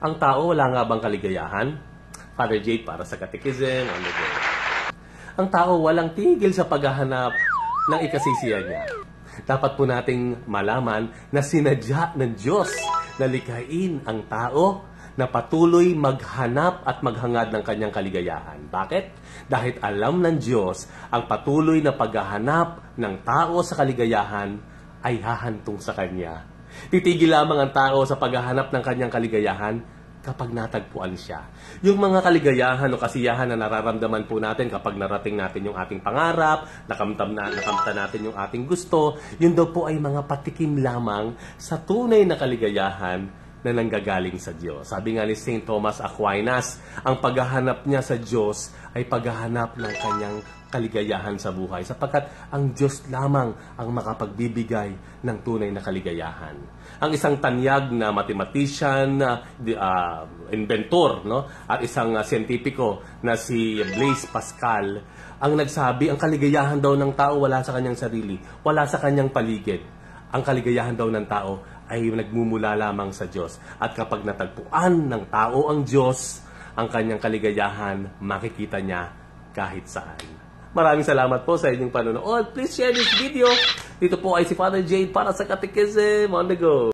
Ang tao wala nga bang kaligayahan? Father Jade para sa Catechism on the Go. Ang tao walang tigil sa paghahanap ng ikasisiya niya. Dapat po nating malaman na sinadya ng Diyos na likhain ang tao na patuloy maghanap at maghangad ng kanyang kaligayahan. Bakit? Dahil alam ng Diyos ang patuloy na paghahanap ng tao sa kaligayahan ay hahantong sa Kanya. Titigil lamang ang tao sa paghahanap ng kanyang kaligayahan kapag natagpuan siya. Yung mga kaligayahan o kasiyahan na nararamdaman po natin kapag narating natin yung ating pangarap, nakamta natin yung ating gusto, yun daw po ay mga patikim lamang sa tunay na kaligayahan na nanggagaling sa Diyos. Sabi nga ni St. Thomas Aquinas, ang paghahanap niya sa Diyos ay paghahanap ng kanyang kaligayahan sa buhay sapagkat ang Diyos lamang ang makapagbibigay ng tunay na kaligayahan. Ang isang tanyag na mathematician, inventor, no? At isang siyentipiko na si Blaise Pascal, ang nagsabi, ang kaligayahan daw ng tao wala sa kanyang sarili, wala sa kanyang paligid. Ang kaligayahan daw ng tao ay nagmumula lamang sa Diyos. At kapag natagpuan ng tao ang Diyos, ang kanyang kaligayahan, makikita niya kahit saan. Maraming salamat po sa inyong panonood. Please share this video. Dito po ay si Father Jade para sa Catechism on the Go.